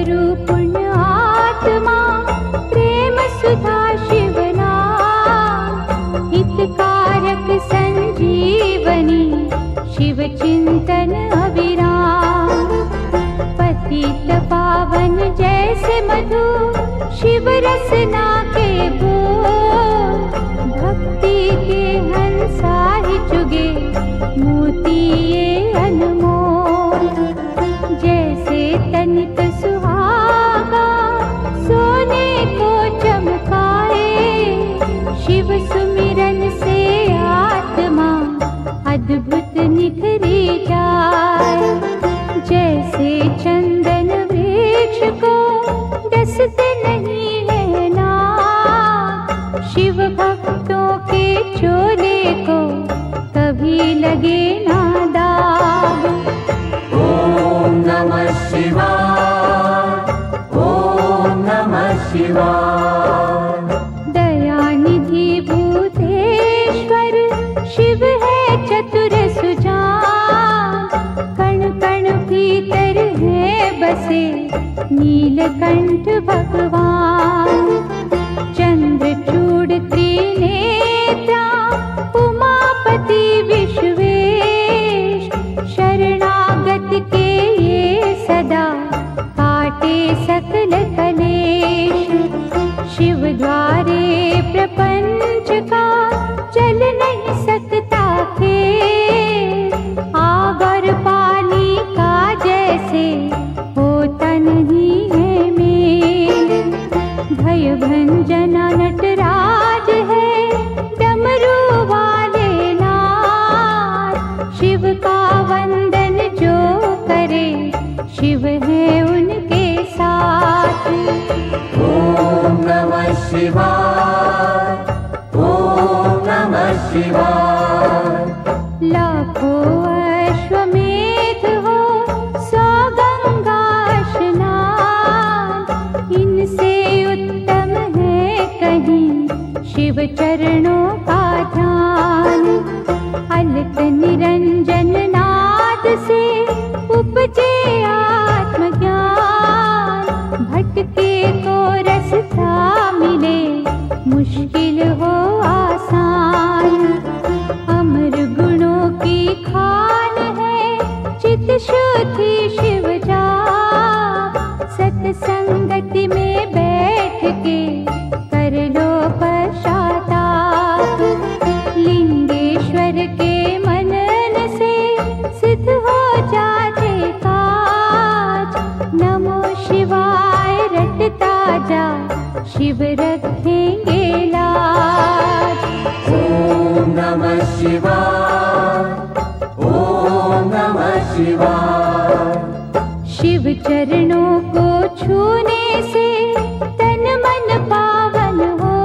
गुरु पुण्य आत्मा, प्रेम सुधा शिवना, हितकारक संजीवनी, शिव चिंतन अविराम। पतित पावन जैसे मधु, शिव रसना के बोल, भक्ति के हंसा ही चुगे, मोती ये अनमोल। जैसे तनिक सुहागा, सोने को चमकाए, शिव सुमिरन से आत्मा, अद्भुत निखरी जाए। जैसे चंदन वृक्ष को डसते नहीं है नाग, शिव भक्तों के चोले को कभी लगे ना दाग। ओम नमः शिवाय, ओम नमः शिवाय। दयानिधि भूतेश्वर, शिव है चतुर सुजान, कण कण भीतर है बसे, नीलकंठ भगवान। चंद्रचूड़ त्रिनेत्रा, उमापति विश्वेश, शरणागत के ये सदा काटे सकल कलेश। शिव द्वारे प्रपंच का चल नहीं सकता खेल, आग और पानी का जैसे होता नहीं है मेल। भय भंजना नटराज है, डमरू वाले नाथ, शिव का वंदन जो करे, शिव है उनके साथ। ओम नमः शिवाय, ओम नमः शिवाय। लाखों अश्वमेध हो, 100 गंगा स्नान, इनसे उत्तम है कहीं शिव चरणों का ध्यान। अलक निरंजन नाद से उपजे आत्मज्ञान, भटके को रास्ता मिले, मुश्किल हो आसान। अमर गुणों की खान है, चित शुद्धि शिव जा, सत्संगति में बैठ के कर लो पश्चाताप। लिंगेश्वर के मनन से सिद्ध हो जाते काज, नमो शिवाय रटता जा, शिव रखेंगे लाज। ओम नमः शिवाय, ओम नमः शिवाय। शिव चरणों को छूने से तन मन पावन हो,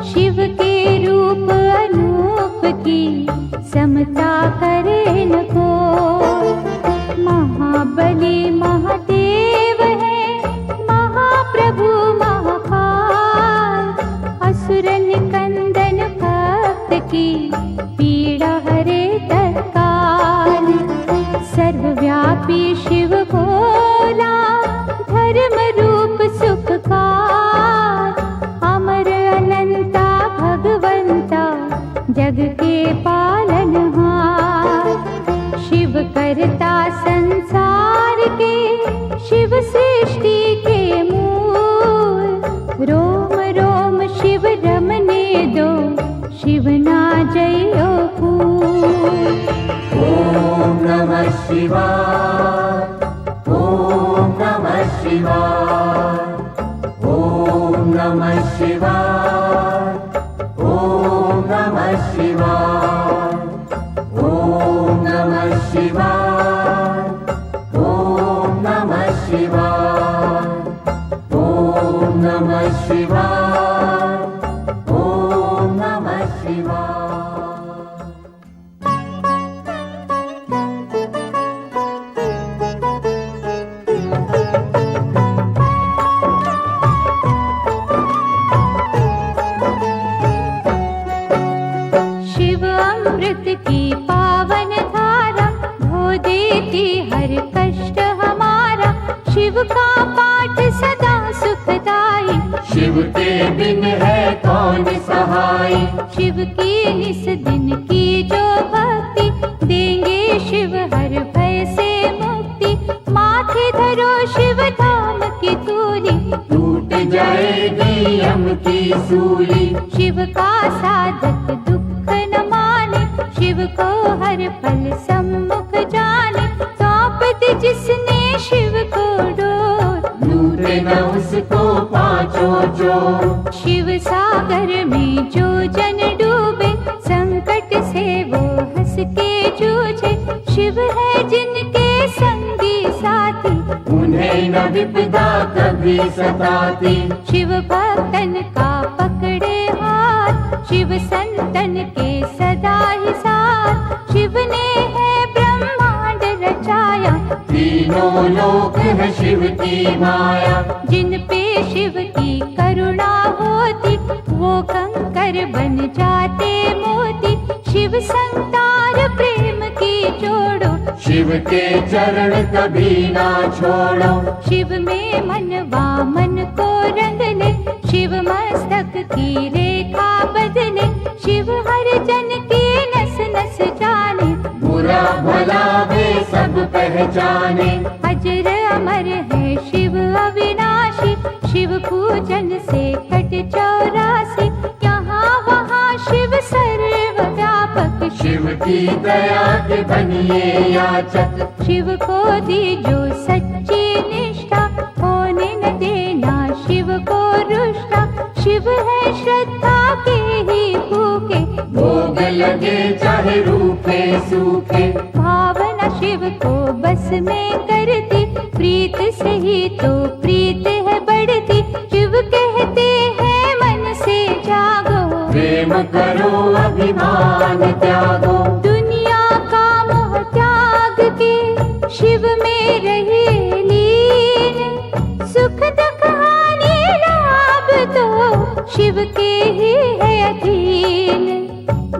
शिव के रूप अनूप की समता करे न कोई। महाबली महादेव है, महाप्रभु महाकाल, असुर निकंदन भक्त की पीड़ा हरे तत्काल। सर्वव्यापी शिव भोला, धर्म रूप सुखकार, अमर अनंता भगवंता, जग के पालनहार। शिव करता संसार के, शिव सृष्टि के मूल, रोम रोम शिव रमने दो, शिव ना जयो फूल। ओम नमः शिवाय, ओम नमः शिवाय। ओम नमः शिवाय, ओम नमः शिवाय। ओम नमः शिवाय, ओम नमः शिवाय। ओम नमः शिवाय, ओम नमः शिवाय। शिव का पाठ सदा सुखदाई। शिव के बिन है कौन सहाय। शिव की निस दिन की जो भक्ति, देंगे शिव हर भय से मुक्ति। माथे धरो शिव धाम की तूली, टूट जाएगी यम की सूली। शिव का साधक दुख न माने, शिव को हर पल सम्मुख जाने। सौंप दी जिसने शिव को डोर, लूटे न उसको पांचों चोर। शिव सागर में जो जन डूबे, संकट से वो हंस के जूझे। शिव है जिनके संगी साथी, उन्हें न विपदा कभी सताती। शिव भक्तन का पकड़े हाथ, शिव संतन के सदा ही साथ। शिव ने है ब्रह्मांड रचाया, तीनों लोक है शिव की माया। जिन पे शिव की करुणा होती, वो कंकर बन जाते मोती। शिव संतार प्रेम की जोड़ो, शिव के चरण कभी ना छोड़ो। शिव में मनवा मन को रंग ले, शिव मस्तक की रेखा बदले। शिव हर जन की नस नस जाने, बुरा भला वे सब पहचाने। अजर अमर है शिव अविनाशी, शिव पूजन से कट 84। यहाँ वहाँ शिव सर्वव्यापक, शिव की दया के बनिए याचक। शिव को दी जो सच्ची निष्ठा, होने न देना शिव को रुष्टा। शिव है श्रद्धा के ही भूखे, भोग लगे चाहे रूखे सूखे। भावना शिव को बस में करती, प्रीत से ही तो प्रीत है बढ़ती। शिव कहते हैं मन से जागो, प्रेम करो अभिमान त्यागो। दुनिया का मोह त्याग के शिव में रहे लीन। सुख दुख हानि लाभ तो शिव के ही है अधीन।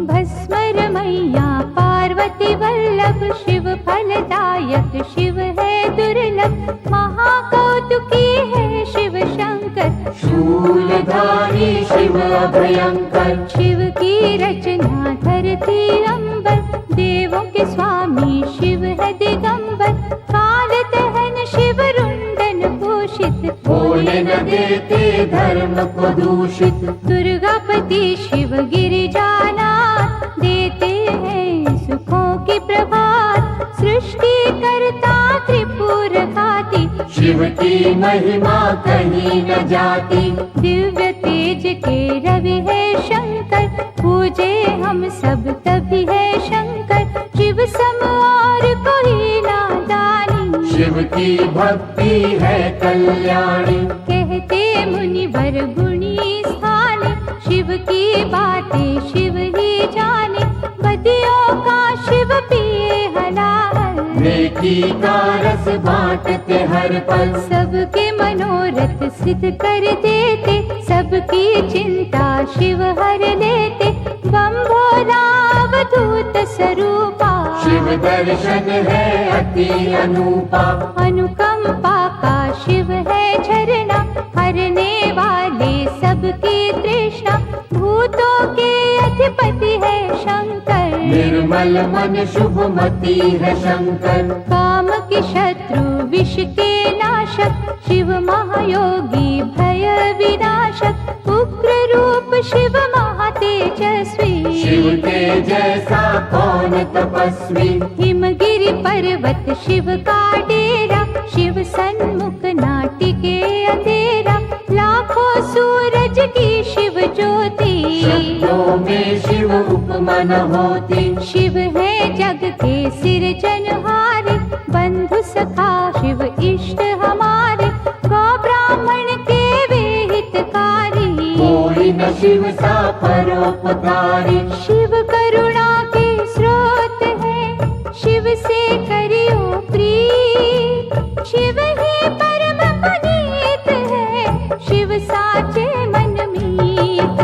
भस्मर मैया पार्वती वल्लभ, शिव फलदायक शिव है दुर्लभ। महाकौतुकी है शिव शंकर, शूलधारी शिव अभयंकर। शिव की रचना धरती अंबर, देवों के स्वामी शिव है दिगंबर। काल दहन शिव रुंडन भूषित, होने न देते धर्म को दूषित। दुर्गापति शिव गिरिजानाथ, देते हैं सुखों की प्रभात। सृष्टि करता त्रिपुर घाती, शिव की महिमा कहीं न जाती। दिव्य तेज के रवि है शंकर, पूजे हम सब तभी है शंकर। शिव सम और कोई नादानी, शिव की भक्ति है कल्याणी। कहते मुनिवर गुणी स्थाने, शिव की बातें शिव ही जाने। बदियों का शिव पिए हलाल, नेकी का रस बांटते हर पल। सबके मनोरथ सिद्ध कर देते, सबकी चिंता शिव हर लेते। बम भोला अवधूत स्वरूपा, शिव दर्शन है अति अनूपा। अनुकंपा का शिव है झरना, हरने वाले सबकी तृष्णा। भूतों के अधिपति है शंकर, निर्मल मन शुभमती है शंकर। काम के शत्रु विष के नाशक, शिव महायोगी भय विनाशक। उग्र रूप शिव महातेजस्वी, शिव के जैसा कौन तपस्वी। हिमगिरि पर्वत शिव का डेरा, शिव सन्मुख नाटिके अंधेरा। लाखों सूरज की शिव ज्योति, शब्दों में शिव उपमा न होती। शिव है जग के सिरजनहारे, बंधु सखा शिव इष्ट हमारे। गौ ब्राह्मण के वे हितकारी, कोई न शिव सा परोपकारी। शिव करुणा के स्रोत है, शिव से करियो प्रीत। शिव ही परम पुनीत है, शिव साचे मन मीत।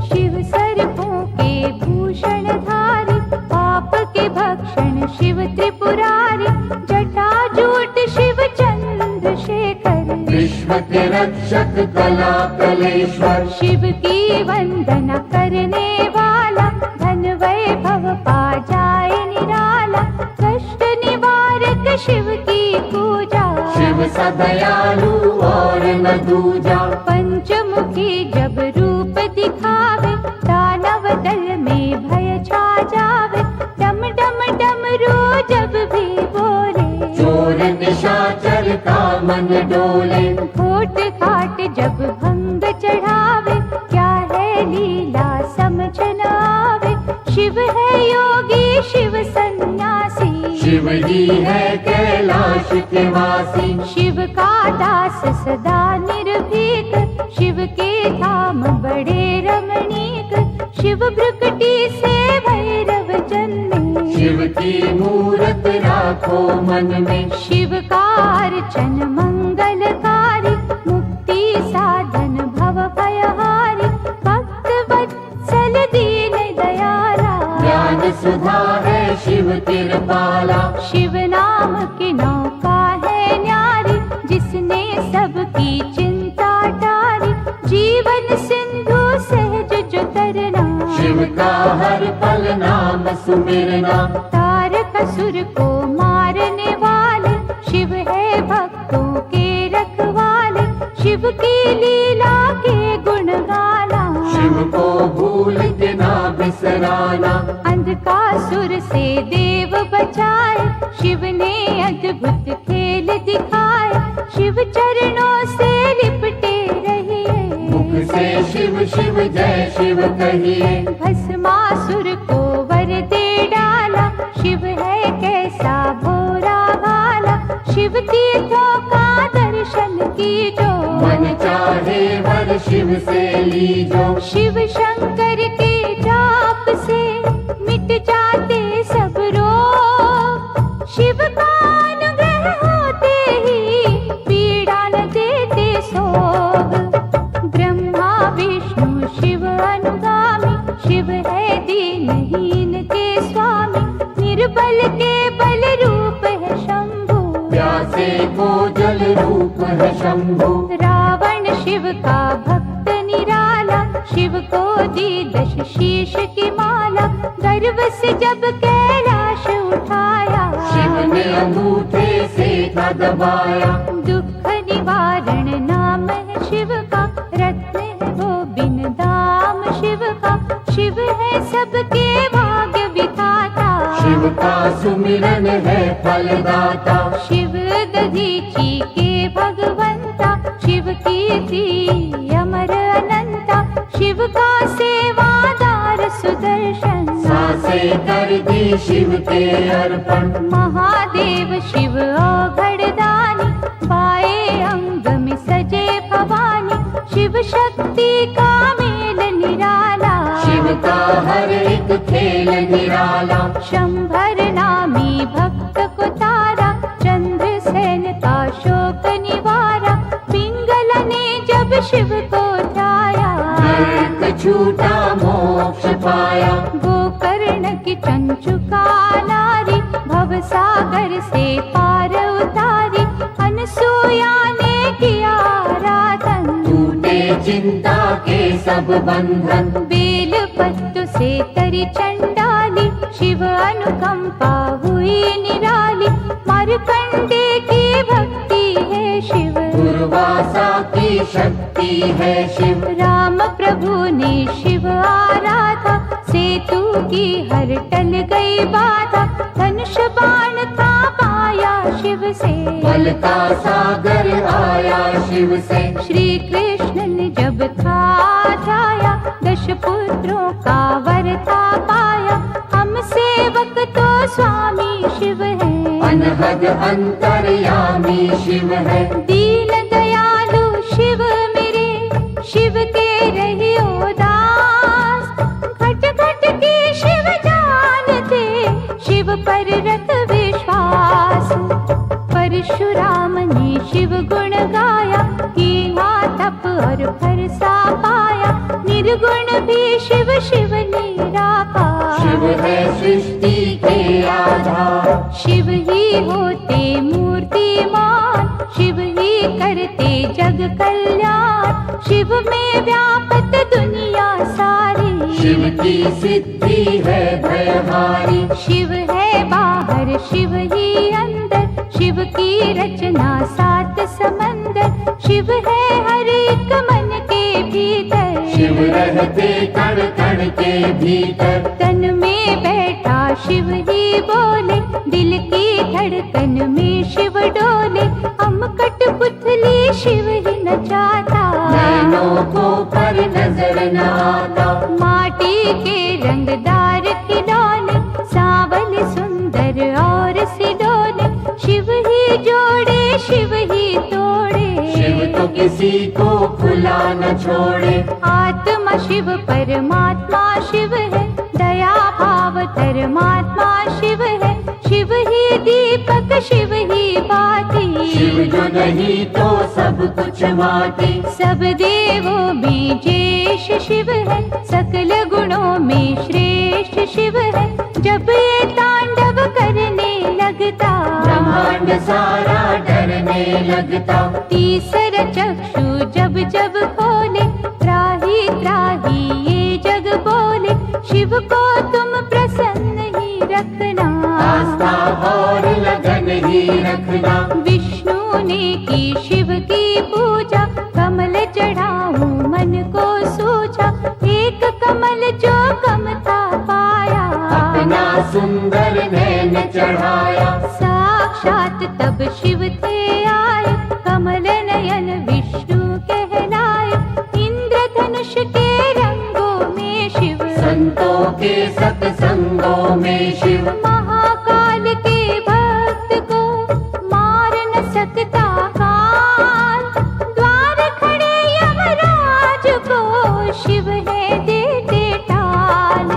शिव सर्पों के भूषण धारी, पाप के भक्षण शिव त्रिपुरारी। जटा जूट शिव चंद्र विश्व के रक्षक कला कलेश्वर। शिव की वंदना करने वाला धन वैभव पा जाए निराला। कष्ट निवारक शिव की पूजा, शिव सा दयालु और न दूजा। पंचमुखी जब रूप दिखावे, दानव दल में भय छा जावे। डम डम डमरू जब भी बोले, चोर निशाचर का मन डोले। घोट घाट जब भंग चढ़ावे, क्या है लीला समझ न आवे। शिव है योगी शिव सन्यासी, शिव ही है कैलाश के वासी। शिव का दास सदा निर्भीक, शिव के धाम बड़े रमणीक। शिव भ्रुकुटी से भैरव जन्मे, शिव की मूरत राखो मन में। शिव का अर्चन मंगलकारी, मुक्ति साधन भव भयहारी। भक्त वत्सल दीन दयाला, ज्ञान सुधा है शिव कृपाला। शिव नाम की नौका है न्यारी, जिसने सबकी चिंता टारी। जीवन सिंधु सहज जो तरना, शिव का हर पल नाम सुमिरना। तारक असुर को मारने वाले, शिव है भक्तों के रखवाले। शिव की लीला के गुण गाना, शिव को भूल के ना बिसराना। अंधकासुर से देव बचाए, शिव ने अद्भुत खेल दिखाए। शिव चरणों से लिपटे रहिए, मुख से शिव शिव जय शिव कहिए। भस्मासुर को वर दे डाला, शिव है कैसा भोरा भाला। शिव तीर्थों का दर्शन कीजो, मन चाहे वर शिव से लीजो। शिव शंकर के जाप से मिट जाते सब रोग। शिव का अनुग्रह होते ही पीड़ा न देते सोग। ब्रह्मा विष्णु शिव अनुगामी, शिव है दीनहीन के स्वामी। निर्बल के बल रूप है शंभु, प्यासे को जल रूप है शंभु। रावण शिव का भक्त निराला, शिव को दी 10 शीश की माला। गर्व से जब कैलाश उठाया, शिव ने अंगूठे से था दबाया। दुख निवारण नाम है शिव का, रत्न है वो बिन दाम शिव का। शिव है सबके भाग्य विधाता, शिव का सुमिरन है फलदाता। शिव दधीची के भगवंता, शिव कीर्ति अमर अनंता। शिव का सेवादार सुदर्शन, सांसे कर दी शिव के अर्पण। महादेव शिव औघड़दानी, बाएं अंग में सजे भवानी। शिव शक्ति का मेल निराला, शिव का हर एक खेल निराला। शंभर नामी भक्त को तारा, चंद्रसेन का शोक निवारा। पिंगला ने जब शिव को ध्याया, नरक छूटा मोक्ष पाया। गोकर्ण की चंचुका नारी, भव सागर से पार उतारी। अनसुया ने किया आराधन, टूटे चिंता के सब बंधन। बेल पत्तु से तरी चंडाली, शिव अनुकंपा हुई निराली। मार्कंडे की भक्ति है शिव, दुर्वासा की शक्ति है शिव। राम प्रभु ने शिव आराधा, सेतु की हर टल गई बाधा। धनुष बाण का पाया शिव से, बल का सागर आया शिव से। श्री कृष्ण ने जब था जाया, 10 पुत्रों का वर था पाया। हम सेवक तो स्वामी शिव है, अनहद अंतर्यामी शिव है। दीन दयालु शिव मेरे, शिव के रहियो दास। घट घट के शिव जानते, शिव पर रख विश्वास। परशुराम ने शिव गुण गाया, कीना तप और भरसा पाया। निर्गुण भी शिव शिव निराकार, शिव है सृष्टि के आधार। शिव ही होते मूर्तिमान, शिव ही करते जग शिव में व्यापत दुनिया सारी। शिव की सिद्धि है भयहारी। शिव है बाहर शिव ही अंदर, शिव की रचना सात समंदर। शिव है हर एक मन के भीतर, शिव रहते कण कण के भीतर। तन में बैठा शिव ही बोले, दिल की धड़कन में शिव डोले। हम कठपुतली शिव ही नचाता, नैनों को पर नजर न आता। माटी के रंगदार खिलौने, सांवल सुंदर और सिडोले। शिव ही जोड़े शिव ही तोड़े, शिव तो किसी को खुला न छोड़े। आत्मा शिव परमात्मा शिव है, दया भाव धर्मात्मा शिव है। शिव ही दीपक शिव ही बाती, शिव जो नहीं तो सब कुछ माटी। सब देवों में ज्येष्ठ शिव है, सकल गुणों में श्रेष्ठ शिव है। जब ये तांडव करने लगता, ब्रह्मांड सारा डरने लगता। तीसरा चक्षु जब जब खोले, त्राही त्राही ये जग बोले। शिव को तुम प्रसन्न ही रखना, आस्था और लगन ही रखना। विष्णु ने की शिव की पूजा, कमल चढ़ाऊं मन को सूझा। एक कमल जो कम था पाया, अपना सुंदर नैन चढ़ाया। साक्षात तब शिव थे आए, कमल नयन विष्णु कहलाए। इंद्रधनुष के रंगों में शिव, संतों के सत्संगों में शिव। महाकाल के भक्त को मार न सकता काल, द्वार खड़े यमराज को शिव है देते टाल।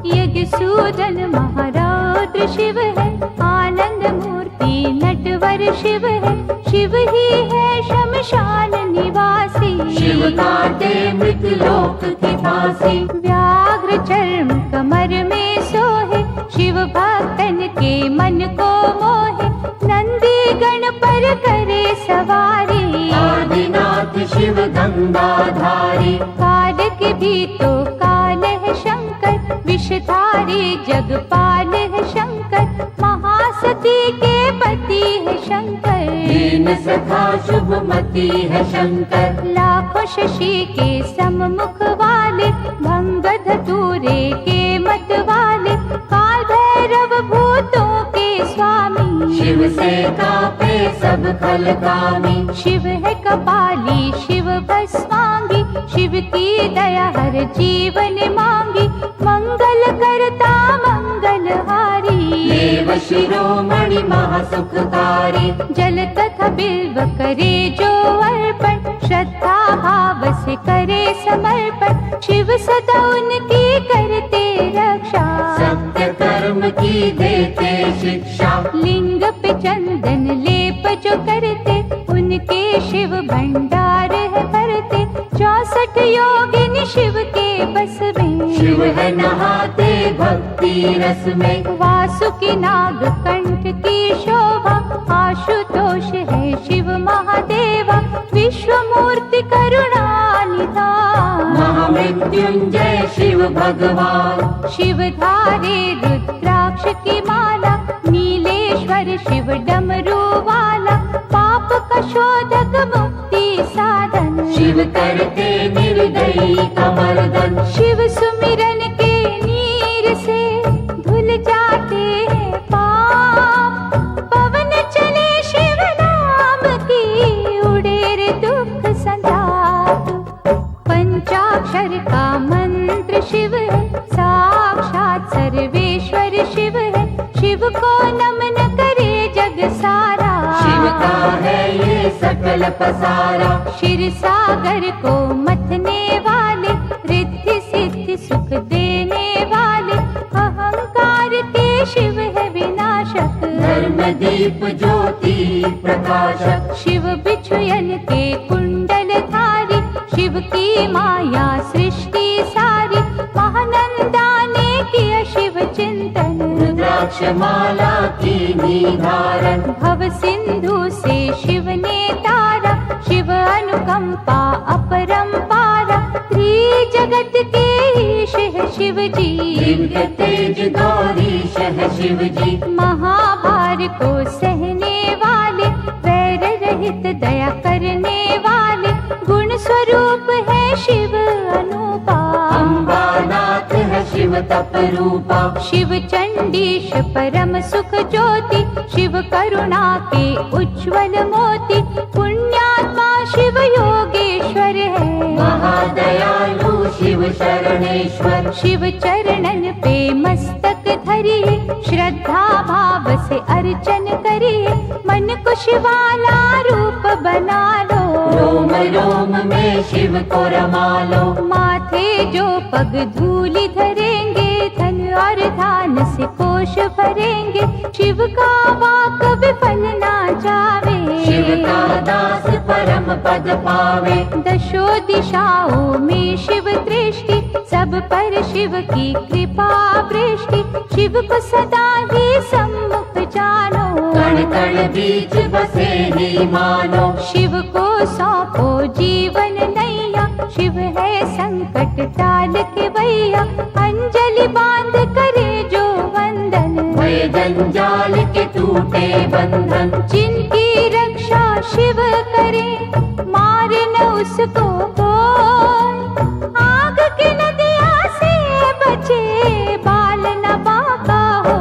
यज्ञ सूदन महारौद्र शिव है, आनंद मूर्ति नटवर शिव है। शिव ही है शमशान निवासी, शिव काटे मृतलोक की फांसी। व्याघ्र चर्म कमर में सोहे, शिव भक्तन के मन को मोहे। नंदी गण पर करे सवारी, आदिनाथ शिव गंगाधारी। काल के भी तो काल है शंकर, विषधारी जगपाल है शंकर। महासती के पति है शंकर, दीन सखा शुभमती है शंकर। लाखों शशि के सम्मुख वाले, भंग धतूरे के मत वाले। काल भैरव भूतों के स्वामी, शिव से कापे सब खलकामी। शिव है कपाली शिव भस्मांगी, शिव की दया हर जीवन मांगी। मंगल करता मंगलहारी, देव शिरोमणि महासुखकारी। जल तथा बिल्व करे जो अर्पण, श्रद्धा भाव से करे समर्पण। शिव सदा उनकी करते रक्षा, सत्य कर्म की देते शिक्षा। लिंग पे चंदन लेप जो करते, उनके शिव भंडार है भरते। 64 योगिनी शिव के बस में, शिव है नहाते भक्ति रस में। वासुकी नाग कंठ की शोभा, आशुतोष है शिव महादेवा। विश्व मूर्ति करुणा निधान, महामृत्युंजय शिव भगवान। शिव धारे रुद्राक्ष की माला, नीलेश्वर शिव डमरू वाला। पाप का शोधक मुक्ति साधन, शिव करते निर्दयी का मर्दन। शिव सुमिरन के नीर से धुल जाते हैं पाप। पवन चले शिव नाम की, उड़े रे दुख संताप। पंचाक्षर का मंत्र शिव है, साक्षात सर्वेश्वर शिव है। शिव को नमन करे जग सारा, शिव का है ये सकल पसारा। क्षीर सागर को मथने वाले, रिद्धि सिद्धि सुख देने वाले। अहंकार के शिव है विनाशक, धर्म दीप ज्योति प्रकाशक। शिव बिछुयन के कुंडल धारी, शिव की माया सृष्टि सारी। महानंदा ने किया शिव चिंतन, रुद्राक्ष माला की निधारण। भव सिंधु से शिव ने तारा, शिव शिव अनुकंपा अपरंपारा, त्रिजगत के ईश है शिव जी। दिव्य तेज गौरीश है शिव जी। महाभार को सहने वाले, वैर रहित दया करने वाले, गुण स्वरूप है शिव अनुपा। अम्बानाथ है शिव तप रूपा। शिव चंडीश परम सुख ज्योति, शिव करुणा के उज्ज्वल मोती, पुण्यात्मा शिव योगेश्वर है। महादयालु शिव शरणेश्वर। शिव चरणन पे मस्तक धरिए, श्रद्धा भाव से अर्चन करिए, मन को शिवाला रूप बना लो। रोम रोम में शिव को रमा लो। माथे जो पग धूलि धरेंगे, धन और धान से कोश भरेंगे, शिव का वाक विफल ना जावे। शिव का दास परम पद पावे। दशो दिशाओं में शिव दृष्टि, सब पर शिव की कृपा वृष्टि, शिव को सदा ही सम्मुख जानो। कण कण बीच बसे ही मानो। शिव को सौंपो जीवन नैया, शिव है संकट टाल के भैया, अंजलि बांध करे जो वंदन। भय जंजाल के टूटे बंधन। जिनकी रक्षा शिव करे, मारे न उसको कोई, आग की नदिया से बचे, बाल न बाका हो।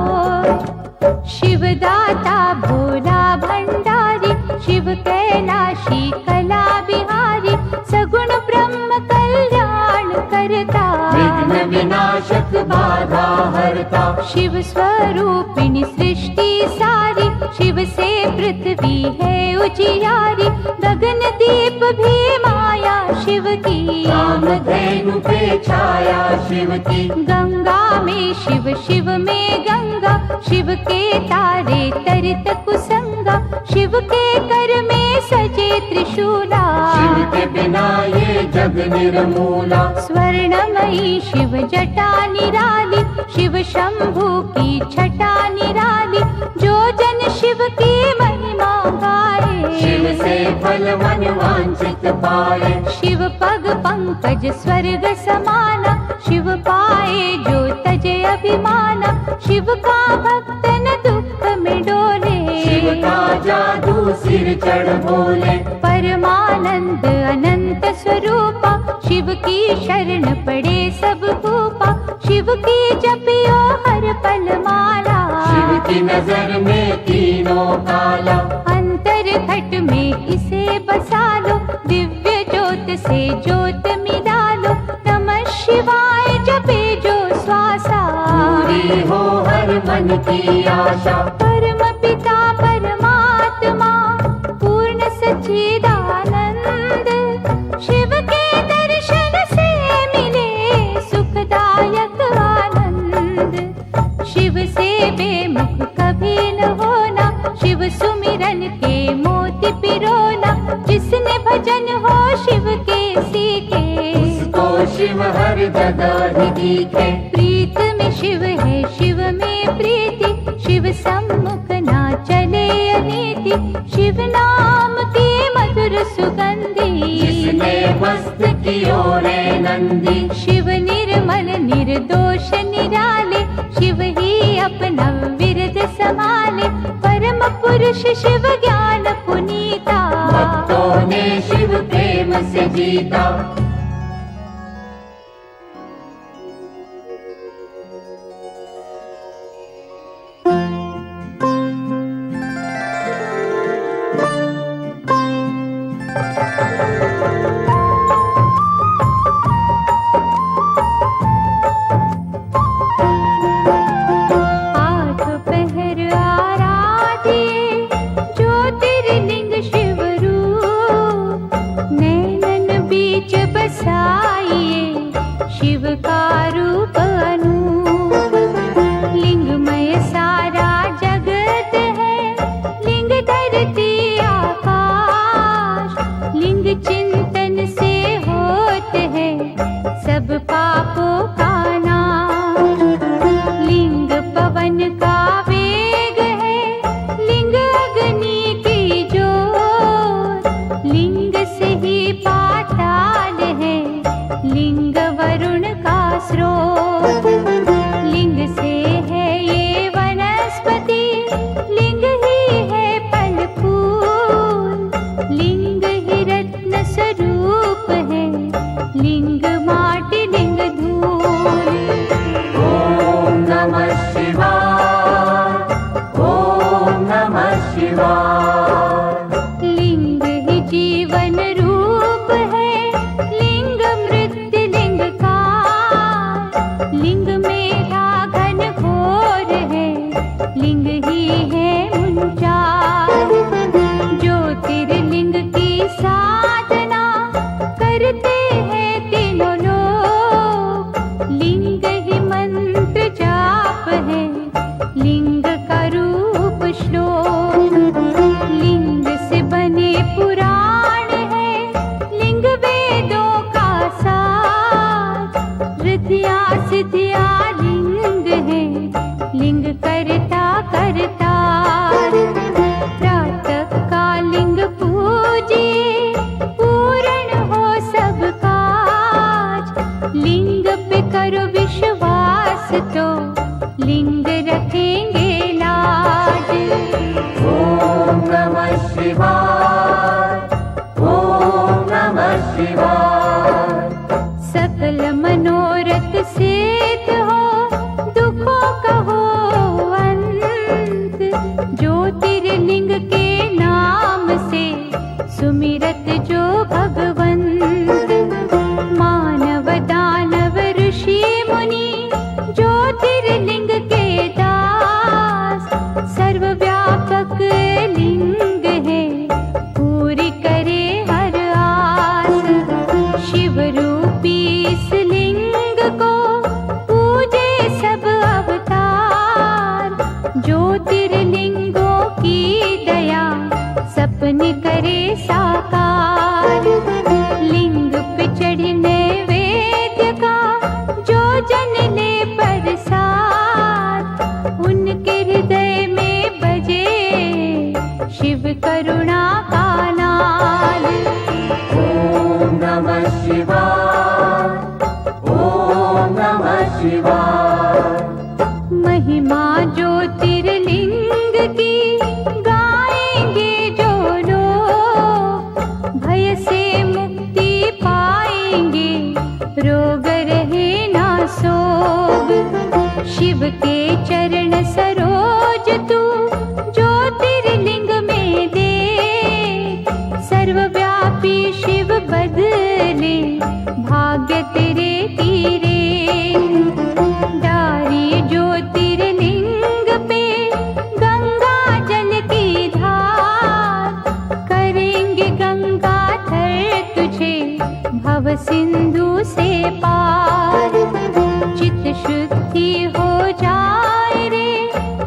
शिव दाता भोला भंडारी, शिव कैलाशी कला बिहारी, सगुण ब्रह्म कल्याण करता। विघ्न विनाशक बाधा हरता। शिव स्वरूपिणी सृष्टि सारी, शिव से पृथ्वी है उजियारी, गगन दीप भी माया शिव की। कामधेनु पे छाया शिव की। गंगा में शिव, शिव में गंगा, शिव के तारे तरित कुसंगा, शिव के कर में सजे त्रिशूला। शिव के बिना ये जग निर्मूला। स्वर्णमयी शिव जटा निराली, शिव शंभु की छटा निराली, जो जन शिव की महिमा गाए। शिव से फल मन वांछित पाए। शिव पग पंकज स्वर्ग समाना, शिव पाए जो तजे अभिमाना, शिव का भक्त न दुख में डोले। शिव का जादू सिर चढ़ बोले। परमानंद अनंत स्वरूपा, शिव की शरण पड़े सब भूपा, शिव की जपियो हर पल माला। शिव की नजर में तीनों काला। अंतर घट में इसे बसा लो, दिव्य ज्योत से ज्योत मिला लो, नमः शिवाय जपे जो श्वासा। पूरी हो हर मन की आशा। परम पिता परमात्मा पूर्ण सच्चिदानंद, शिव के दर्शन से मिले सुखदायक आनंद। शिव से बेमुख कभी न होना, शिव सुमिरन के मोती पिरोना, जिसने भजन हो शिव के सीखे, उसको शिव हर जगह ही दिखे। प्रीत में शिव है शिव में प्रीति, शिव सम्मुख ना चले अनीति, शिव नाम की मधुर सुगंधी। जिसने मस्त कियो रे नंदी। शिव निर्मल निर्दोष निराले, शिव ही अपना विरद संभाले, परम पुरुष शिव ज्ञान पुनीता। भक्तों ने शिव प्रेम से जीता। पास तो लिंग रखेंगे लाज। ओम नमः शिवाय, ओम नमः शिवाय। सकल मनोरथ सिद्ध हो, दुखों का हो अंत। ज्योतिर्लिंग के नाम से सुमिरत जो भगवंत। मानव दानव ऋषि मुनि ज्योतिर्लिंग के दास। सर्वव्यापक लिंग है, पूरी करे हर आस। शिव रूपी इस लिंग को पूजे सब अवतार। ज्योतिर्लिंगों की दया सपने करे साकार। लिंग पे चढ़ने वेद्य का जो जन ले प्रसाद। उनके हृदय में बजे शिव करुणा का नाद। ओम नमः शिवाय, ओम नमः शिवाय। महिमा ज्योतिर्लिंग की गाएंगे जो लोग। भय से मुक्ति पाएंगे, रोग रहे ना सोग। शिव के चरण सरोज तू ज्योतिर्लिंग में दे। सर्वव्यापी शिव बदले भाग्य तेरे तीरे। डारी ज्योतिर्लिंग पे गंगा जल की धार। करेंगे गंगाधर तुझे भव सिंधु से पार। चित्त शुद्धि हो जाए रे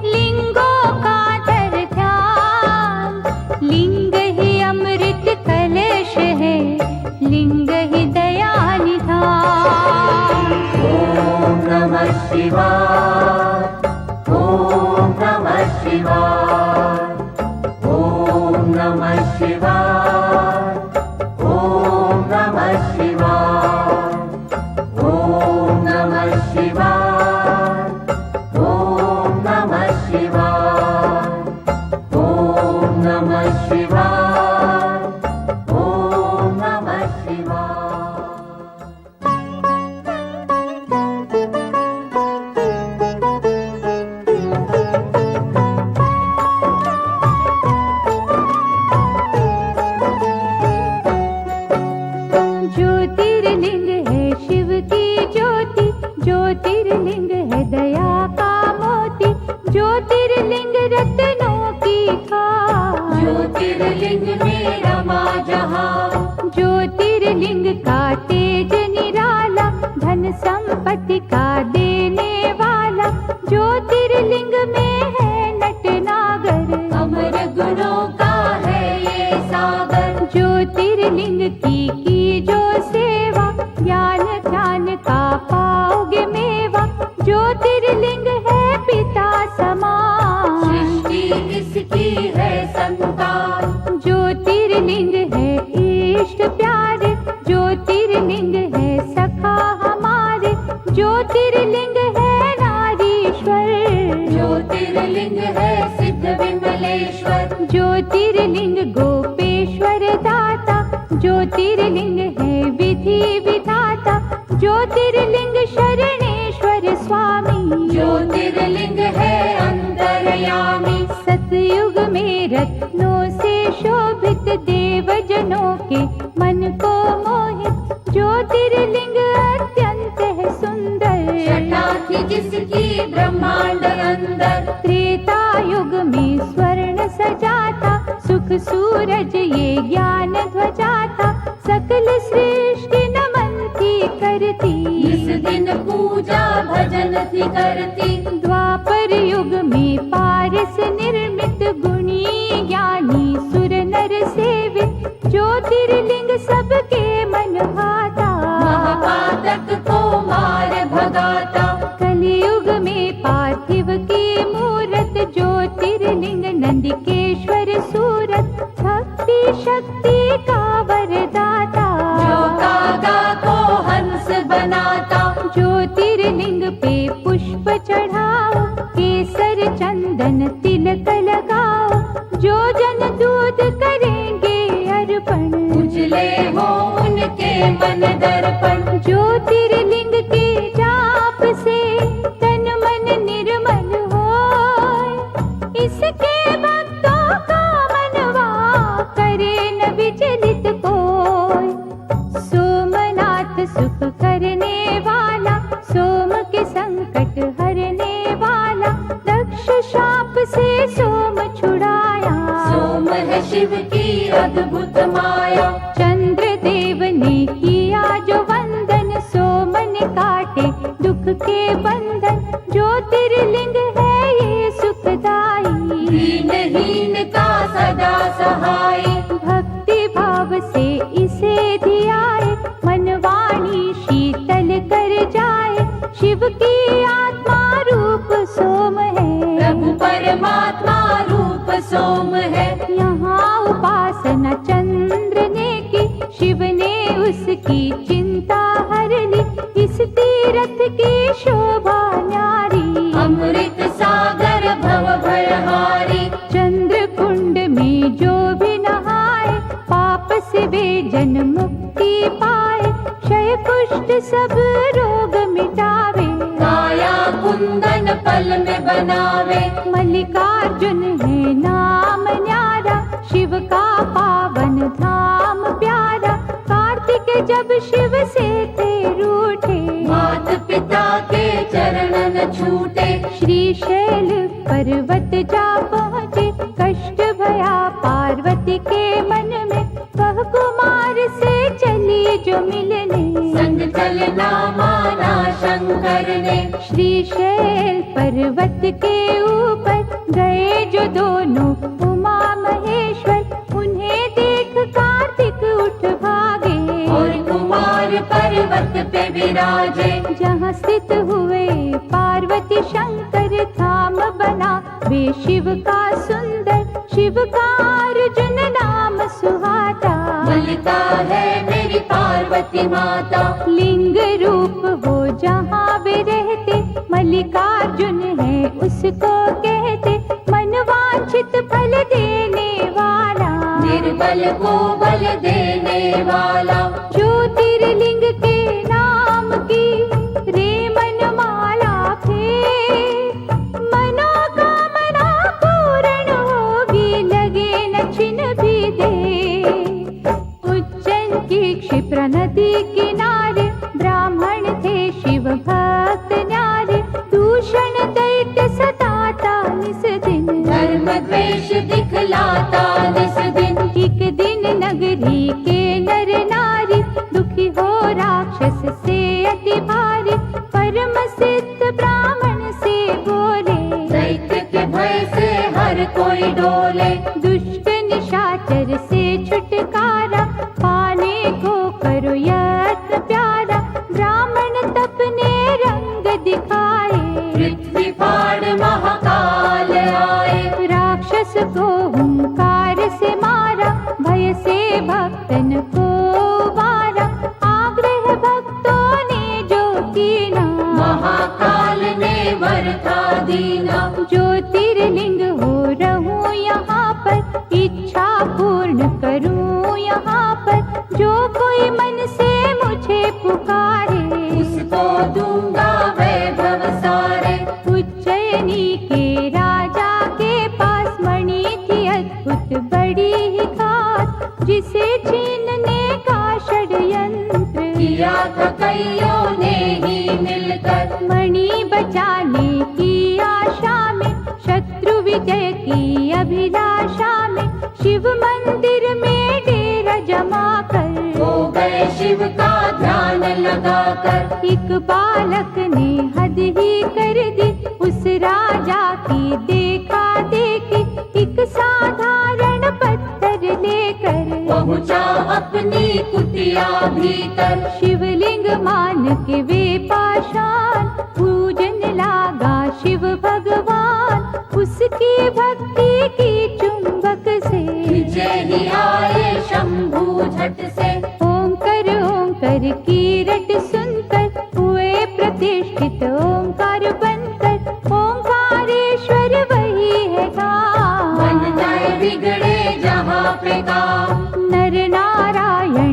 लिंगों का धर ध्यान। लिंग ही अमृत कलश है, लिंग ही दया निधान। ओम नमः शिवाय, ओम नमः शिवाय। ओम नमः शिवाय, ओम नमः शिवाय। ओम नमः शिवाय, ओम नमः शिवाय। ओम नमः शिवाय, ओम नमः शिवाय। ज्योतिर्लिंग है शिव की ज्योति। ज्योतिर्लिंग है दया का मोती। ज्योतिर्लिंग रत्नों की खान। ज्योतिर्लिंग में रमा जहाँ। ज्योतिर्लिंग का तेज निराला, धन संपत्ति का देने वाला। ज्योतिर्लिंग में है नटनागर, अमर गुणों का है ये सागर। ज्योतिर्लिंग की जो सेवा, ज्ञान ध्यान का पाओगे मेवा। ज्योतिर्लिंग है पिता समान, सृष्टि इसकी है संतान। ज्योतिर्लिंग है इष्ट प्यारे। ज्योतिर्लिंग है सखा हमारे। ज्योतिर्लिंग है नारीश्वर। ज्योतिर्लिंग है सिद्ध विमलेश्वर। ज्योतिर्लिंग गोपेश्वर दाता। ज्योतिर्लिंग है विधि विधाता। ज्योतिर्लिंग शरणेश्वर स्वामी। ज्योतिर्लिंग है अंतर्यामी। सतयुग में रत्नों से शोभित, देवजनों के मन को मोहित। ज्योतिर्लिंग अत्यंत है सुंदर, छटा थी जिसकी ब्रह्मांड अंदर। त्रेता युग में स्वर्ण सजाता। सुख सूरज ये ज्ञान ध्वजाता। सकल सृष्टि नमन थी करती, इस दिन पूजा भजन थी करती। द्वापर युग में पारस निर्मित, गुणी ज्ञानी सुर नर सेवित। ज्योतिर्लिंग सबके मन भाता, महापातक को मार भगाता। कलियुग में पार्थिव की मूरत। ज्योतिर्लिंग नंदिकेश्वर सूरत। भक्ति शक्ति का वरदाता, जो कागा को हंस बनाता। ज्योतिर्लिंग पे पुष्प उजले हो उनके मन दर्पण। ज्योतिर्लिंग के जाप से तन मन निर्मल होय, इसके भक्तों का मनवा करे न विचलित कोय। सोमनाथ सुख करने वाला, सोम के संकट हरने वाला, दक्ष शाप से सोम छुड़ाया। सोम है शिव की अद्भुत माया। चंद्र देव ने किया जो वंदन, सोम ने काटे दुख के बंधन। ज्योतिर्लिंग है ये सुखदाई, दीनहीन का सदा सहाय। भक्ति भाव से इसे धियाए, मन वाणी शीतल कर जाए। शिव की आत्मा रूप सोम है, प्रभु परमात्मा रूप सोम है। यहाँ उपासना चंद्र ने की, शिव ने उसकी चिंता हर ली। इस तीरथ की शोभा न्यारी, अमृत सागर भव भयहारी। चंद्र कुंड में जो भी नहाए, पाप से वे जन मुक्ति पाए। क्षय कुष्ठ सब रोग मिटावे, काया कुंदन पल में बनावे। मल्लिकार्जुन है नाम न्यारा, शिव का पावन धाम प्यारा। कार्तिक जब शिव से थे रूठे, मात पिता के चरण न छूटे। श्रीशैल पर्वत जा पहुँचे, कष्ट भया पार्वती के मन में। वह कुमार से चली जो मिलने, संग चलना माना शंकर ने। श्रीशैल पर्वत के ऊपर गए जो दोनों उमा महेश्वर, उन्हें देख कार्तिक उठ भागे। और कुमार पर्वत पे विराजे। जहाँ स्थित हुए पार्वती शंकर, धाम बना वे शिव का सुंदर। शिव का अर्जुन नाम सुहाता, मल्लिका है मेरी पार्वती माता। लिंग रूप हो जहाँ वे रहते, मल्लिकार्जुन है उसको कहते। मनवांछित फल देने वाला, निर्बल को बल देने वाला। ज्योतिर्लिंग के नाम की रे मनमाला फेर, मनोकामना पूर्ण होगी, लगे न छिन भी दे। उज्जैन की क्षिप्रा नदी किनारे, ब्राह्मण थे शिव भक्त न्यारे। दूषण दैत्य सताता निस दिन, धर्म द्वेष दिखलाता निस दिन। एक दिन नगरी के नर नारी, दुखी हो राक्षस से अति भारी। परम सिद्ध ब्राह्मण से बोले, दैत्य के भय से हर कोई डोले। दुष्ट निशाचर से छुटकारा, पाने को करो यत्न प्यारा। ब्राह्मण तपने रंग दिखाए, पृथ्वी फाड़ महाकाल आए। राक्षस को हुंकार से मारा, भय से भक्तन को वारा। आग्रह भक्तों ने जो कीना, महाकाल ने वर था दीना। ज्योतिर्लिंग हो रहूं यहाँ पर, इच्छा पूर्ण करूं यहाँ पर। जो कोई मन से मुझे पुकारे, उसको दूंगा वैभव सारे। उज्जैनी के राजा के पास मणि थी अद्भुत बड़ी ही खास, जिसे छीनने का षड्यंत्र किया था कईयों ने ही मिलकर। मणि बचाने की आशा में, शत्रु विजय की अभिलाषा में। शिव मंदिर में डेरा जमा कर, हो गए शिव का ध्यान लगाकर। एक बालक ने हद ही कर दी, उस राजा की देखा देखी। एक साधारण पत्थर लेकर पहुँचा अपनी कुटिया भीतर। शिवलिंग मान के वे पाषाण, पूजन लागा शिव भगवान। उसकी भक्ति की चुंबक से जय ही आए शंभू झट से। ओंकार ओंकार की रट सुनकर, हुए प्रतिष्ठित ओंकार बनकर। ओंकारेश्वर वही है बन गाँव, जाए बिगड़े जहाँ पे काम। नर नारायण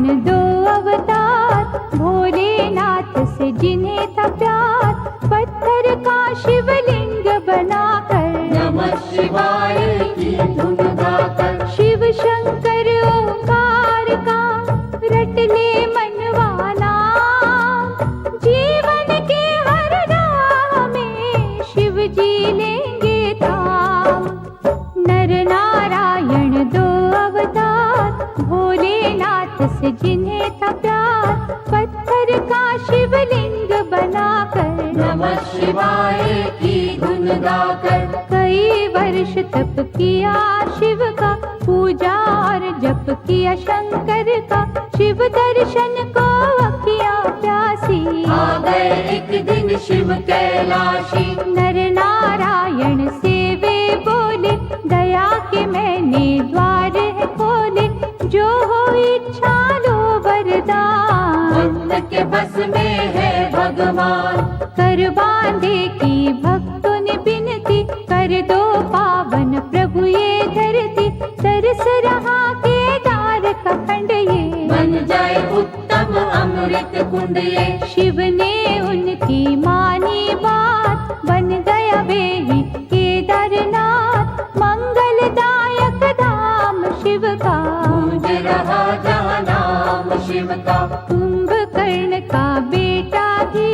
नाथ से जिन्हें था प्यार, पत्थर का शिवलिंग बनाकर नमः शिवाय की धुन गाकर कई वर्ष तप किया शिव का, पूजा और जप किया शंकर का, शिव दर्शन को अखियाँ प्यासी। आ गए एक दिन शिव कैलाशी, नर नारायण से वे बोले, दया के मैंने द्वार है खोले, जो हो इच्छा लो वरदान। भक्त के बस में है भगवान, कर बांधे की भक्तों ने बिनती, कर दो पावन प्रभु ये धरती, तरस रहा केदार का खंड ये, बन जाए उत्तम अमृत कुंड ये। शिव ने उनकी मानी बात, बन गया वे ही केदारनाथ, मंगलदायक धाम शिव का। गूंज रहा जहाँ नाम शिव का, कुंभकर्ण का बेटा ही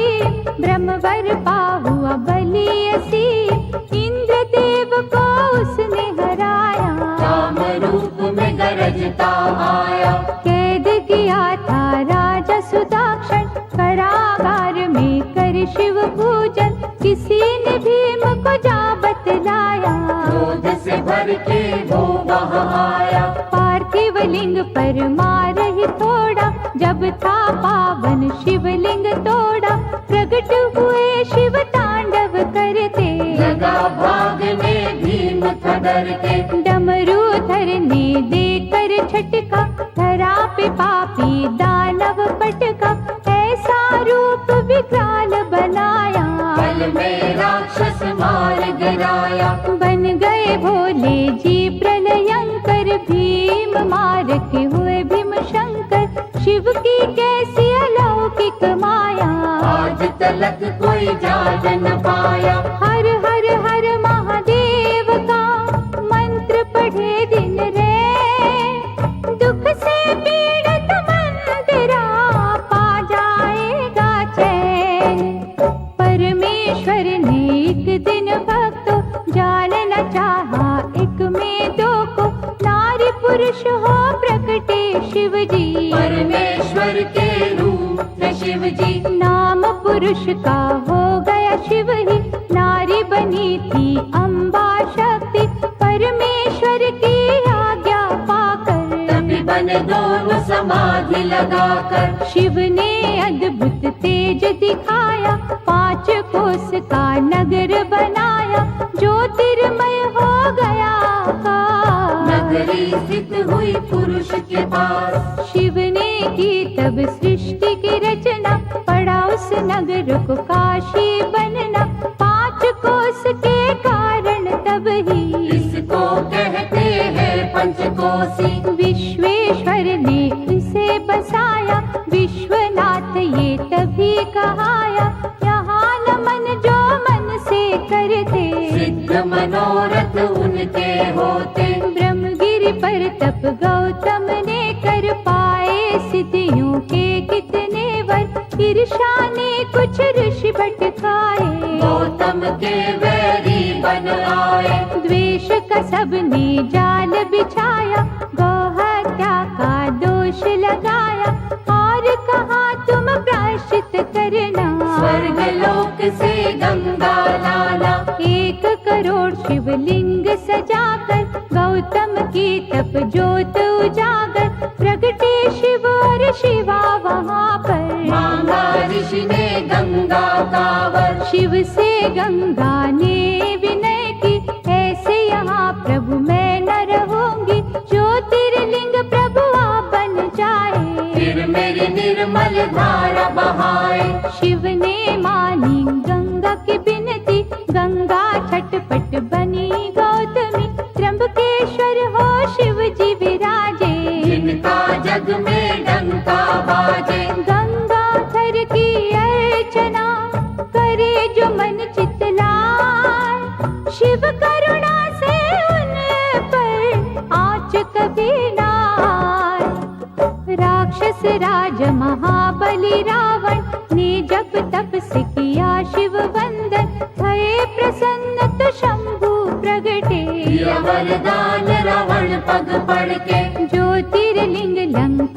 ब्रह्मवर पा हुआ बलि असीम, इंद्रदेव को उसने हराया, काम रूप में गरजता आया। कैद किया था राजा सुदाक्षण, कारागार में कर शिव पूजन, किसी ने भीम को जा बतलाया, क्रोध से भर के वो वहाँ आया। पार्थिव लिंग पर मार ही थोड़ा, जब था पावन शिवलिंग तोड़ा, प्रकट हुए शिव तांडव करते, लगा भागने भीम था डरते। डमरूधर ने देकर झटका, धरा पे पापी दानव पटका, ऐसा रूप विकराल बनाया, पल में राक्षस मार गिराया। बन गए भोले जी प्रलयंकर, भीम मार के हुए भीम शंकर, शिव की कैसी अलौकिक माया, आज तलक कोई जान न पाया। हर हर हर महादेव का मंत्र पढ़े दिन रे, दुख से पीड़ित मन तेरा पा जाएगा चैन। परमेश्वर ने एक दिन भक्तों जानना चाहा, एक में दो को, नारी पुरुष हो प्रकटे शिव जी, परमेश्वर के रूप में शिव जी। नाम पुरुष का हो गया शिव ही, नारी बनी थी अम्बा शक्ति, परमेश्वर की आज्ञा पाकर, तभी बने दोनों समाधि लगाकर। शिव ने अद्भुत तेज दिखाया, 5 कोस का नगर बनाया, ज्योतिर्मय हो गया आकाश। नगरी स्थित हुई पुरुष के पास, शिव ने की तब सृष्टि की रचना, पड़ा उस नगर को काशी बनना, 5 कोस के कारण तब ही इसको कहते हैं पंचकोसी। विश्वेश्वर ने इसे बसाया, विश्वनाथ ये तभी कहाया, यहाँ नमन जो मन से करते, सिद्ध मनोरथ उनके होते। ब्रह्मगिरि पर तप गौतम ने कर पाए, सिद्धियों के कितने वर, ईर्षा ने कुछ ऋषि भटकाए, गौतम के वैरी बन आए। द्वेष का सबने जाल बिछाया, गौहत्या का दोष लगाया, और कहा तुम प्रायश्चित करना, स्वर्ग लोक से गंगा लाना। 1 करोड़ शिवलिंग सजाकर, गौतम की तप ज्योत उजागर, प्रगटे शिव और शिवा वहाँ पर, मांगा ऋषि ने गंगा कावर। शिव से गंगा ने विनय की, ऐसे यहाँ प्रभु मैं न रहूंगी, ज्योतिर्लिंग प्रभु आप बन जाए, फिर मेरी निर्मल धारा बहाए। शिव ने मानी गंगा की बिनती, गंगा छटपट बनी गौतमी, त्र्यंबकेश्वर हो शिव जी विराजे, जिनका जग में डंका बाजे। गंगा थर की अर्चना करे जो मन चितलाए, शिव करुणा से उन पर आँच कभी ना आए। राक्षस राज महाबली रावण ने जब तप से किया शिव वंदन, भये प्रसन्न तो शंभु प्रगटे, दिया वरदान रावण पग पड़ के, ज्योतिर्लिंग लंका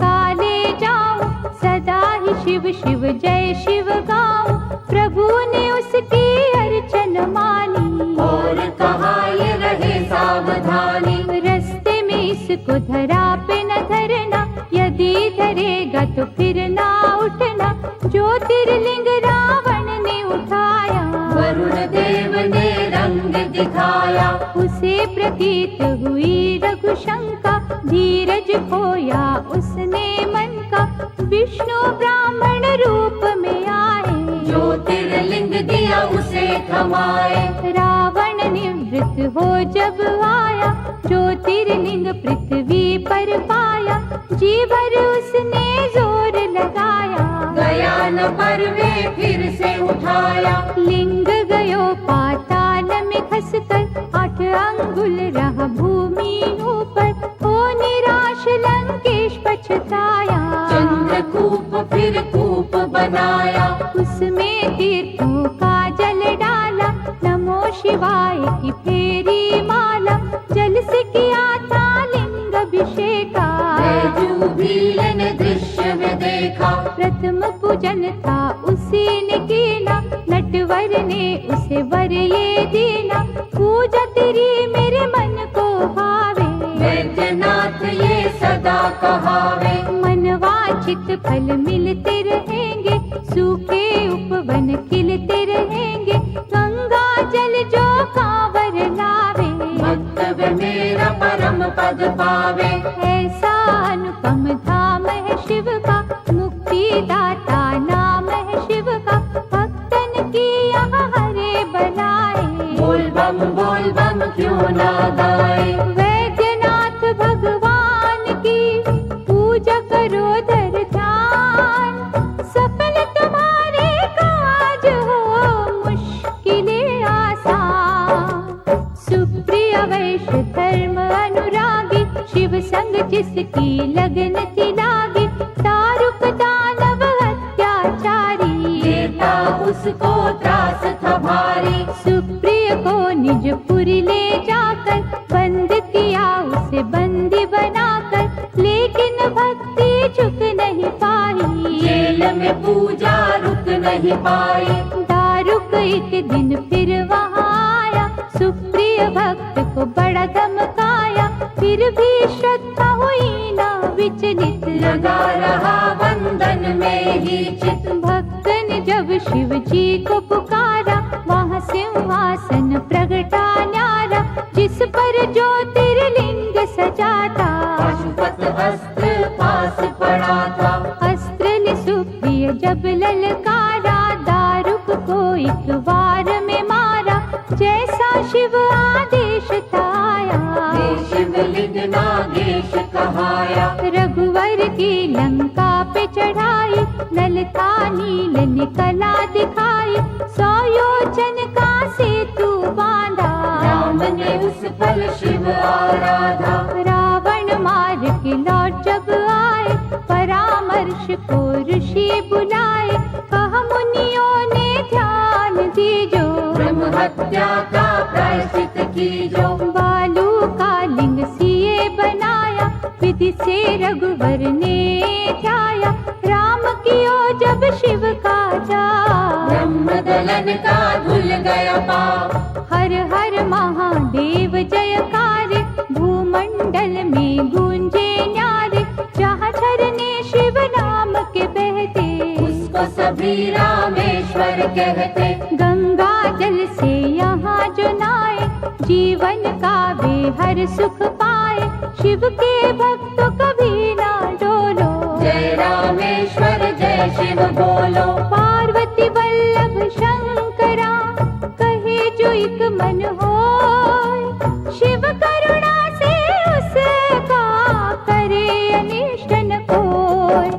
खूब शिव जय शिव गाऊं, प्रभु ने उसकी अर्चन मानी। और कहा ये रहे सावधानी, रस्ते में इसको धरा पे न धरना, यदि धरेगा तो फिर ना उठना। ज्योतिर्लिंग रावण ने उठाया, वरुण देव ने रंग दिखाया। उसे प्रतीत हुई रघुशंका, धीरज खोया उसने मन का। विष्णु ब्राह्मण रूप में आए, ज्योतिर्लिंग दिया उसे थमाए। रावण निवृत्त हो जब आया, ज्योतिर्लिंग पृथ्वी पर पाया। जी भर उसने जोर लगाया, गया न पर वे फिर से उठाया। लिंग गयो पाताल में खसकर, 8 अंगुल रहा भूमि ऊपर। हो निराश लंकेश पछताया, चंद्रकूप फिर कूप बनाया। उसमें तीर्थों का जल डाला, नमो शिवाय की फेरी माला। जल से किया था लिंग अभिषेका, बैजूबील ने दृश्य में देखा। प्रथम पूजन था उसी ने कीना, नटवर ने उसे वर ये देना। पूजा तेरी मेरे मन को भावे, वैद्यनाथ ये सदा कहावे। मनवांछित फल मिलते रहेंगे, सूखे उपवन खिलते रहेंगे। गंगा जल जो कांवर लावे, भक्त मेरा परम पद पावे। ऐसा अनुपम धाम है शिव का, मुक्तिदाता नाम है शिव का। भक्तन की यहाँ हरे बनाए, बोल बम क्यों ना गाए। वैद्यनाथ भगवान की पूजा करो धर ध्यान। सफल तुम्हारे काज हो, मुश्किलें आसान। सुप्रिय वैश्य धर्म अनुरागी, शिव संग जिसकी लगन थी लागी। दारुक दानव अत्याचारी, देता उसको त्रास था भारी। सुप्रिय को निज पुरी ले जाकर, बंद किया उसे बंदी बनाकर। लेकिन भक्ति झुक नहीं पाई, जेल में पूजा रुक नहीं पाई। दारुक एक दिन फिर वहाँ आया, सुप्रिय भक्त को बड़ा धमकाया। फिर भी श्रद्धा हुई ना विचलित, लगा रहा बंधन में ही चित। भक्त ने जब शिव जी को पुकारा, वहाँ सिंहासन प्रगटा न्यारा। जिस पर ज्योतिर्लिंग सजा था, पशुपत अस्त्र पास पड़ा था। अस्त्र ले सुप्रिय जब ललकारा, दारुक को एक वार में मारा। जैसा शिव आदेश था आया, शिवलिंग नागेश कहाया। रघुवर की लंका पे चढ़ाई, नल था नील ने कला दिखाई। 100 योजन का सेतु बांधा, राम ने उस पल शिव आराधा। रावण मार के लौट जब आए, परामर्श को ऋषि बुलाए। कहा मुनियों ने ध्यान दीजो, ब्रह्म हत्या का प्रायश्चित कीजो। बालू का लिंग सिए बनाया, विधि से रघुवर ने ध्याया। राम कियो जब शिव का जा, ब्रह्म दलन का धुल गया पाप। हर हर महादेव जयकार, भूमंडल में गूंजे न्यारे। जहाँ झरने शिव नाम के बहते, उसको सभी रामेश्वर कहते। गंगा जल से यहाँ जो नाए, जीवन का वे हर सुख पाए। शिव के भक्त कभी ना डोलो, जय रामेश्वर जय शिव बोलो। पार्वती वल्लभ शंकरा, कहे जो एक मन होय। शिव करुणा से उसका करे अनिष्ट न कोय।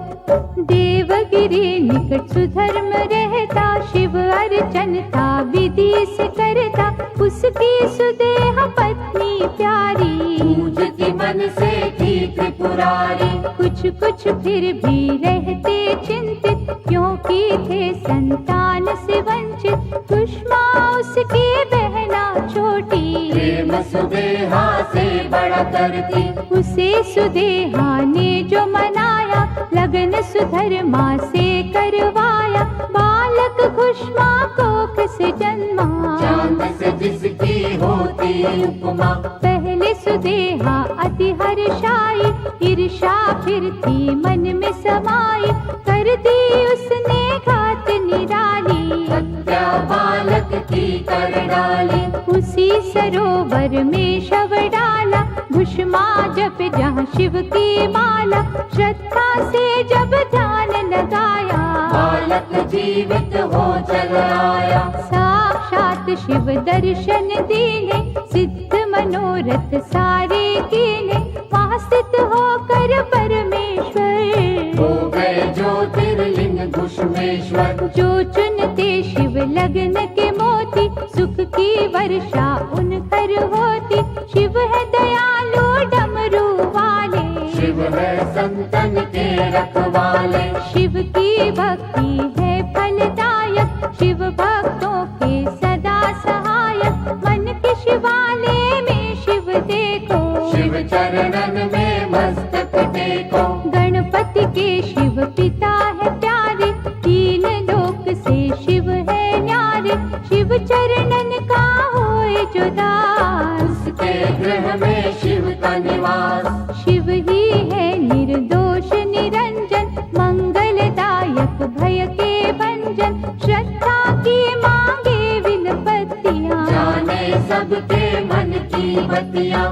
देवगिरी निकट सुधर्म रहता, शिव अर्चन था विधि से करता। उसकी सुदेह पत्नी प्यारी, पूजती मन से थी त्रिपुरारी। कुछ कुछ फिर भी रहते चिंतित, क्योंकि थे संतान से वंचित। सुषमा उसकी बहना छोटी, प्रेम सुदेहा से बड़ा करती। उसे सुदेहा ने जो मनाया। लगन सुधर्मा से करवाया, बालक खुशमा कोख से जन्मा। चांद से जिसकी होती उपमा, पहले सुदेहा अति हर्षाई, ईर्षा फिर थी मन में समाई, कर दी उसने घात निराली। हत्या बालक की कर डाली, उसी सरोवर में शव डाला, घुष्मा जप जहाँ शिव की माला, श्रद्धा से जब ध्यान लगाया, बालक जीवित हो चल आया। साक्षात शिव दर्शन दीने, सिद्ध मनोरथ सारे कीने, वहाँ स्थित होकर परमेश्वर हो गए ज्योतिर्लिंग घुष्मेश्वर। जो चुनते शिव लगन के मोती, सुख की वर्षा उन पर होती। शिव है दयालु डमरू वाले, शिव है संतन के रखवाले। शिव की भक्ति है फलदायक, शिव भक्तों के सदा सहायक। मन के शिवालय में शिव देखो, शिव चरणन में मस्तक टेको। गणपति के शिव पिता है प्यारे, तीन लोक से शिव है न्यारे। शिव चरणन का होए जो दास, उसके गृह में शिव का निवास। शिव ही है निर्दोष निरंजन, मंगलदायक भय के भंजन। श्रद्धा की मांगे विनपतियाँ, जाने सबके मन की बतियाँ।